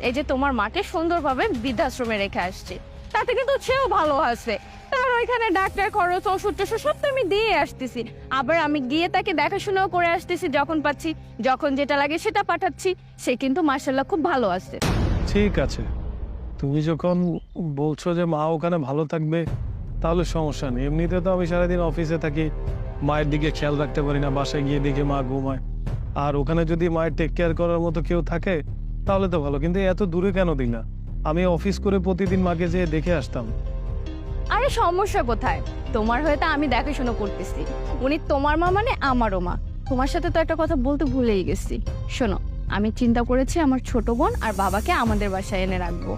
এই যে তোমার মাকে সুন্দরভাবে বৃদ্ধাশ্রমে রেখে আসছি, তাতে কিন্তু সেও ভালো আছে। তার ওইখানে ডাক্তার খরচ, ওষুধ টষুধ সব তো আমি দিয়ে আসতেছি। আবার আমি গিয়ে তাকে দেখাশোনাও করে আসতেছি, যখন পাচ্ছি, যখন যেটা লাগে সেটা পাঠাচ্ছি। সে কিন্তু মাশাআল্লাহ খুব ভালো আছে। ঠিক আছে, তুমি যখন বলছো যে মা ওখানে ভালো থাকবে তাহলে সমস্যা নেই। এমনিতে তো আমি সারাদিন অফিসে থাকি, মায়ের দিকে খেয়াল রাখতে পারি না, বাসায় গিয়ে দেখি মা ঘুমায়। আর ওখানে যদি মায়ের টেক কেয়ার করার মতো কেউ থাকে তাহলে তো ভালো, কিন্তু এত দূরে কেন দিলা? আমি অফিস করে প্রতিদিন মাকে যেয়ে দেখে আসতাম। আরে সমস্যা কোথায়? তোমার হয়তো আমি দেখাশোনা করতেছি, উনি তোমার মা মানে আমারও মা। তোমার সাথে তো একটা কথা বলতে ভুলেই গেছি। শোনো, আমি চিন্তা করেছি আমার ছোট বোন আর বাবাকে আমাদের বাসায় এনে রাখবো।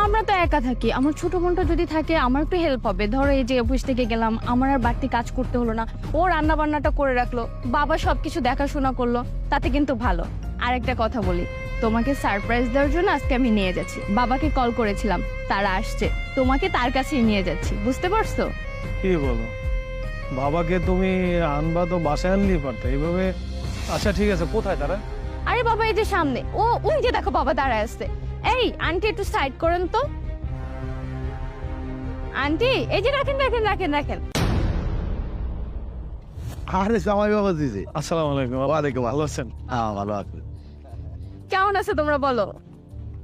আমরা তো একা থাকি, আমার ছোট বোনটা যদি থাকে আমার একটু হেল্প হবে। ধরো এই যে অফিস থেকে গেলাম, আমার আর বাড়তি কাজ করতে হলো না, ও রান্না বান্নাটা করে রাখলো, বাবা সবকিছু দেখাশোনা করলো, তাতে কিন্তু ভালো। আর একটা কথা বলি, তোমাকে সারপ্রাইজ দেওয়ার জন্য আজকে আমি নিয়ে যাচ্ছি। বাবাকে কল করেছিলাম, তারা আসছে, তোমাকে তার কাছেই নিয়ে যাচ্ছি, বুঝতে পারছো? কি বলো, বাবাকে তুমি আনবা তো বাসায় আনলেই পারতে এইভাবে। আচ্ছা ঠিক আছে, কোথায় তারা? আরে বাবা এই যে সামনে, ও ওই যে দেখো বাবা দাঁড়ায় আসছে। এই আন্টি একটু সাইড করেন তো। আন্টি এই যে রাখেন রাখেন রাখেন রাখেন। আরে জামাই বাবা দিদি। আসসালামু আলাইকুম। ওয়ালাইকুম ভালো আছেন? হ্যাঁ ভালো আছি, কেমন আছো তোমরা বলো?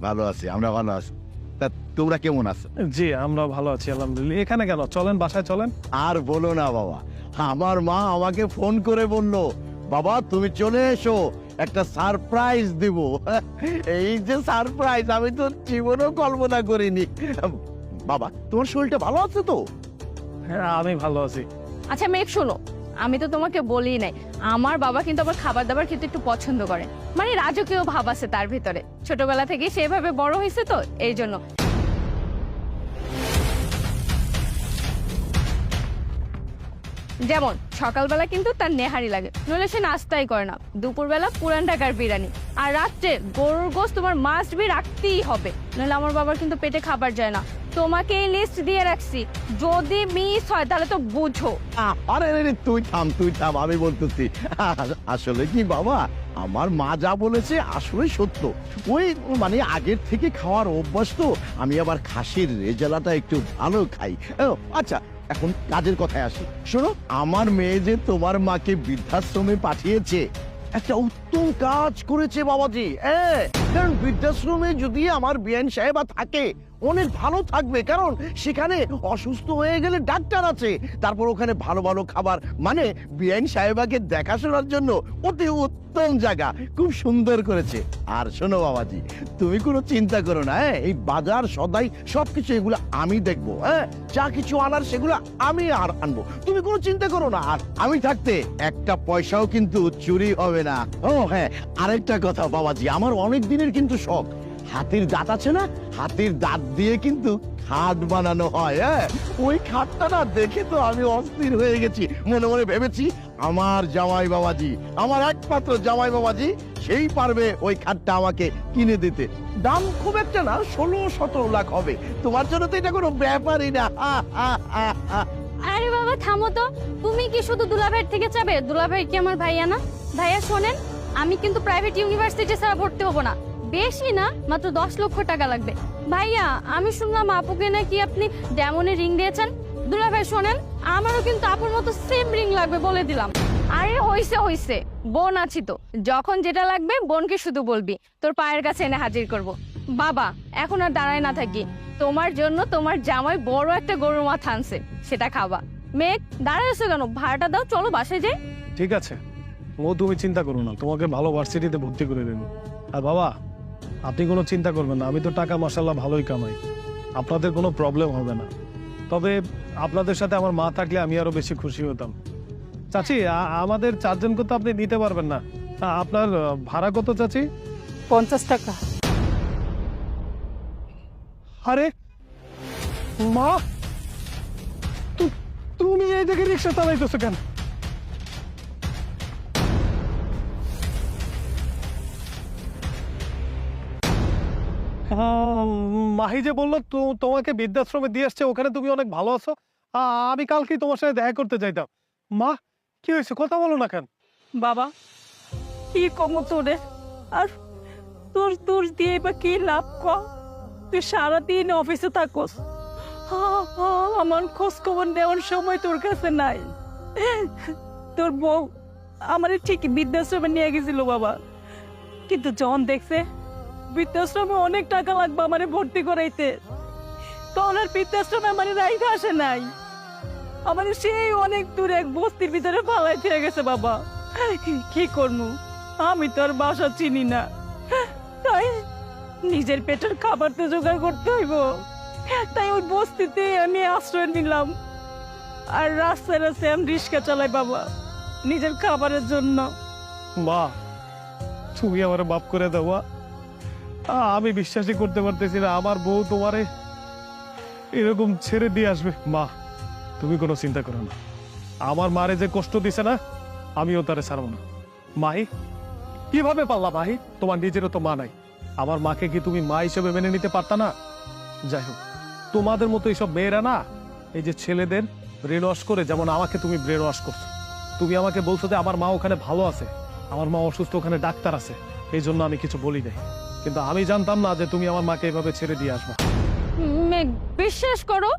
ভালো আছি, আমরা ভালো আছি। তা তোমরা কেমন আছো? জি আমরা ভালো আছি আলহামদুলিল্লাহ। এখানে কেন, চলেন বাসায় চলেন। আর বলো না বাবা, আমার মা আমাকে ফোন করে বলল, বাবা তুমি চলে এসো, একটা সারপ্রাইজ দিব। এই যে সারপ্রাইজ, আমি তো জীবনেও কল্পনা করিনি। বাবা তোমার শরীরটা ভালো আছে তো? হ্যাঁ আমি ভালো আছি। আচ্ছা মেঘ শোনো, আমি তো তোমাকে বলি নাই, আমার বাবা কিন্তু আবার খাবার দাবার খেতে একটু পছন্দ করে। মানে রাজকীয় ভাব আছে তার ভিতরে, ছোটবেলা থেকে সেভাবে বড় হয়েছে তো এই জন্য। যেমন সকালবেলা কিন্তু তার নেহারি লাগে, নইলে সে নাস্তাই করে না। দুপুরবেলা পুরান ঢাকার বিরিয়ানি, আর রাত্রে গরুর গোশত তোমার মাস্ট বি রাখতেই হবে, নইলে আমার বাবার কিন্তু পেটে খাবার যায় না। তোমাকে এই লিস্ট দিয়ে রাখছি, যদি মিস হয় তাহলে তো বুঝো। আরে আরে তুই থাম তুই থাম, আমি বলতেছি আসলে কি বাবা, আমার মা যা বলেছে আসলে সত্য। ওই মানে আগের থেকে খাওয়ার অভ্যাস তো, আমি আবার খাসির রেজালাটা একটু ভালো খাই। আচ্ছা এখন কাজের কথায় আসি, শোনো, আমার মেয়ে যে তোমার মাকে বৃদ্ধাশ্রমে পাঠিয়েছে, একটা উত্তম কাজ করেছে বাবাজি। কারণ বৃদ্ধাশ্রমে যদি আমার বিআইন সাহেবা থাকে অনেক ভালো থাকবে, কারণ সেখানে অসুস্থ হয়ে গেলে ডাক্তার আছে, তারপর ওখানে ভালো ভালো খাবার, মানে বিআইন সাহেবাকে দেখাশোনার জন্য অতি উত্তম জায়গা, খুব সুন্দর করেছে। আর শোনো বাবাজি, তুমি কোনো চিন্তা করো না, এই বাজার সদাই সবকিছু এগুলো আমি দেখবো। যা কিছু আনার সেগুলো আমি আর আনবো, তুমি কোনো চিন্তা করো না। আর আমি থাকতে একটা পয়সাও কিন্তু চুরি হবে না। ও হ্যাঁ, আরেকটা কথা বাবাজি, আমার অনেক দিনের কিন্তু শখ, হাতির দাঁত আছে না, হাতির দাঁত দিয়ে কিন্তু খাট বানানো হয়। ওই খাটটা না দেখে তো আমি অস্থির হয়ে গেছি, মনে মনে ভেবেছি আমার জামাই বাবাজি, আমার একমাত্র জামাই বাবাজি, সেই পারবে ওই খাটটা আমাকে কিনে দিতে। দাম খুব একটা না, 16-17 লাখ হবে, তোমার জন্য তো এটা কোনো ব্যাপারই না। আরে বাবা থামো তো, তুমি কি শুধু দুলাভাইয়ের থেকে চাবে? দুলাভাই কি আমার ভাইয়া না? ভাইয়া শোনেন, আমি কিন্তু প্রাইভেট ইউনিভার্সিটি ছাড়া ভর্তি হবো না, বেশি না মাত্র 10 লক্ষ টাকা লাগবে। ভাইয়া আমি শুনলাম আপুকে নাকি আপনি ডায়মন্ডের রিং দিয়েছেন। দুলাভাই শোনেন, আমারও কিন্তু আপুর মতো সেম রিং লাগবে বলে দিলাম। আরে হইছে হইছে, বোন আছি তো, যখন যেটা লাগবে বোনকে শুধু বলবি, তোর পায়ের কাছে এনে হাজির করব। বাবা এখন আর দাঁড়ায় না থাকি, তোমার জন্য তোমার জামাই বড় একটা গরুর মাথা আনছে, সেটা খাবা। মেঘ দাঁড়ায় আছো কেন? ভাড়াটা দাও, চলো বাসায় যাই। ঠিক আছে ও, তুমি চিন্তা করো না, তোমাকে ভালো ভার্সিটিতে ভর্তি করে দেবো। আর বাবা আপনি কোনো চিন্তা করবেন না, আমি তো টাকা মাশাআল্লাহ ভালোই কামাই, আপনাদের কোনো প্রবলেম হবে না। তবে আপনাদের সাথে আমার মা থাকলে আমি আরো বেশি খুশি হতাম। চাচি আমাদের চারজনকে তো আপনি নিতে পারবেন না, আপনার ভাড়া কত চাচি? 50 টাকা। আরে মা, তুমি এই জায়গায় রিক্সা চালাইতেছো কেন? মাহি যে বললো তোমাকে বৃদ্ধাশ্রমে দিয়ে আসছে, ওখানে তুমি অনেক ভালো আছো, আমি কালকেই তোমার সাথে দেখা করতে চাইতাম। মা কি হয়েছে, কথা বলো না কেন? বাবা কি কমো তোরে, আর তোর দোষ দিয়ে বা কি লাভ কর? তুই সারাদিন অফিসে থাকোস, আমার খোঁজ খবর নেওয়ার সময় তোর কাছে নাই। তোর বউ আমার ঠিকই বৃদ্ধাশ্রমে নিয়ে গেছিল বাবা, কিন্তু যখন দেখছে বৃদ্ধাশ্রমে অনেক টাকা লাগবে আমারে ভর্তি করাইতে, তখন আর বৃদ্ধাশ্রমে আমার রাইখা আসে নাই। আমার সেই অনেক দূর এক বস্তির ভিতরে পালাই থেকে গেছে বাবা। কি করবো, আমি তো আর বাসা চিনি না, তাই নিজের পেটের খাবার তো জোগাড় করতে হইব। তাই ওই বস্তিতে আমি আশ্রয় নিলাম, আর রাস্তায় রাস্তায় আমি রিক্সা চালাই বাবা নিজের খাবারের জন্য। মা, তুমি আমার মাফ করে দাও মা। আমি বিশ্বাসই করতে পারতেছি না আমার বউ তোমারে এরকম ছেড়ে দিয়ে আসবে। মা, তুমি কোনো চিন্তা করো না, আমার মারে যে কষ্ট দিছে না, আমিও তারে ছাড়বো না। মাই, কিভাবে পারলা মাহি? তোমার নিজেরও তো মা নাই, আমার মাকে কি তুমি মা হিসেবে মেনে নিতে পারতা না? যাই হোক, তোমাদের মতো এইসব মেয়েরা না, এই যে ছেলেদের ব্রেন ওয়াশ করে, যেমন আমাকে তুমি ব্রেন ওয়াশ করছো। তুমি আমাকে বলছো যে আমার মা ওখানে ভালো আছে, আমার মা অসুস্থ, ওখানে ডাক্তার আছে, এই জন্য আমি কিছু বলি নাই। কিন্তু আমি জানতাম না যে তুমি আমার মাকে এভাবে ছেড়ে দিয়ে আসবা। মেঘ, বিশ্বাস করো,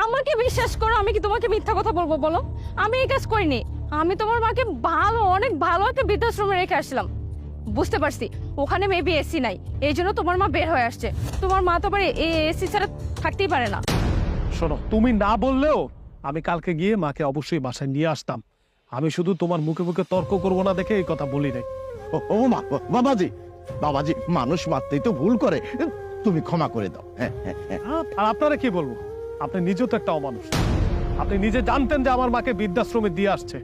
আমাকে বিশ্বাস করো, আমি কি তোমাকে মিথ্যা কথা বলবো বলো? আমি এই কাজ করিনি। আমি তোমার মাকে ভালো, অনেক ভালো একটা বৃদ্ধাশ্রমে রেখে আসলাম। বুঝতে পারছি ওখানে মেবি এসি নাই, এই জন্য তোমার মা বের হয়ে আসছে। তোমার মা তো আবার এসি ছাড়া থাকতেই পারে না। শোনো, তুমি না বললেও আমি কালকে গিয়ে মাকে অবশ্যই বাসায় নিয়ে আসতাম। আমি শুধু তোমার মুখে মুখে তর্ক করবো না দেখে এই কথা বলি নাই। ও মা, বাবাজি, বাবাজি, মানুষ মাত্রই তো ভুল করে, তুমি ক্ষমা করে দাও। হ্যাঁ, হ্যাঁ, হ্যাঁ। আর আপনারা কি বলবো, আপনি নিজেও তো একটা অমানুষ। আপনি নিজে জানতেন যে আমার মাকে বৃদ্ধাশ্রমে দিয়ে আসছে,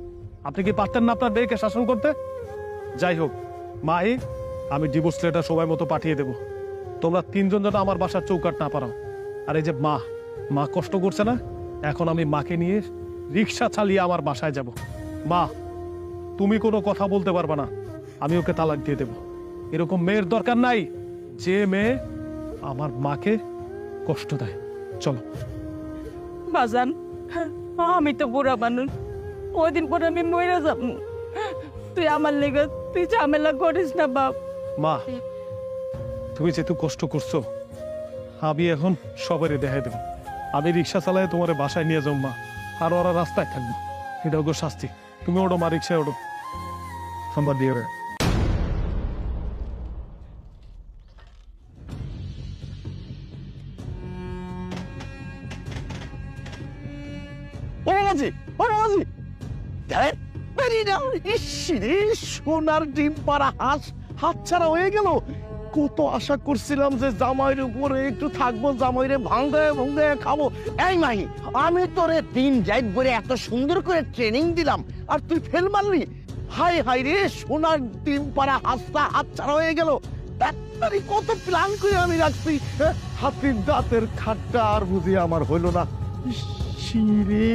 আপনি কি পারতেন না আপনার মেয়েকে শাসন করতে? যাই হোক মাই, আমি ডিভোর্স লেটার সময় মতো পাঠিয়ে দেব। তোমরা তিনজন যেন আমার বাসার চৌকাট না পারাও। আর এই যে মা কষ্ট করছে না, এখন আমি মাকে নিয়ে রিক্সা চালিয়ে আমার বাসায় যাব। মা, তুমি কোনো কথা বলতে পারবা না, আমি ওকে তালাক দিয়ে দেব। এরকম মেয়ের দরকার নাই যে মেয়ে আমার মাকে কষ্ট দেয়। চলো। বাজান, আমি তো বুড়া মানুষ, ওই দিন পরে আমি মরে যাব। তুই আমার লেগে তুই ঝামেলা করিস না বাপ। মা, তুমি যেহেতু কষ্ট করছো, আমি এখন সবারই দেখাই দেবো। আমি রিক্সা চালায় তোমার বাসায় নিয়ে যাও মা, আর ওরা রাস্তায় থাকবো। এটা ওগো শাস্তি। তুমি ওঠো মা, রিক্সায় ওঠো। সম্বাদ দিয়ে রে। ও বাবাজি, ও বাবাজি, দেখেন, বেরিয়ে যাও। ইস রে, সোনার ডিম পাড়া হাঁস হাতছাড়া হয়ে গেল। কত আশা করছিলাম যে জামাইয়ের উপরে একটু থাকবো, জামাইরে ভাঙ্গায় ভাঙ্গায় খাবো। এই মাহি, আমি তোরে দিন যাইত করে এত সুন্দর করে ট্রেনিং দিলাম, আর তুই ফেল মারলি। হাই হাই রে, সোনার ডিম পাড়া হাঁসটা হাতছাড়া হয়ে গেল। ডাক্তারি কত প্ল্যান করে আমি রাখছি, হাতির দাঁতের খাটটা আর বুঝি আমার হইল না। ইস রে।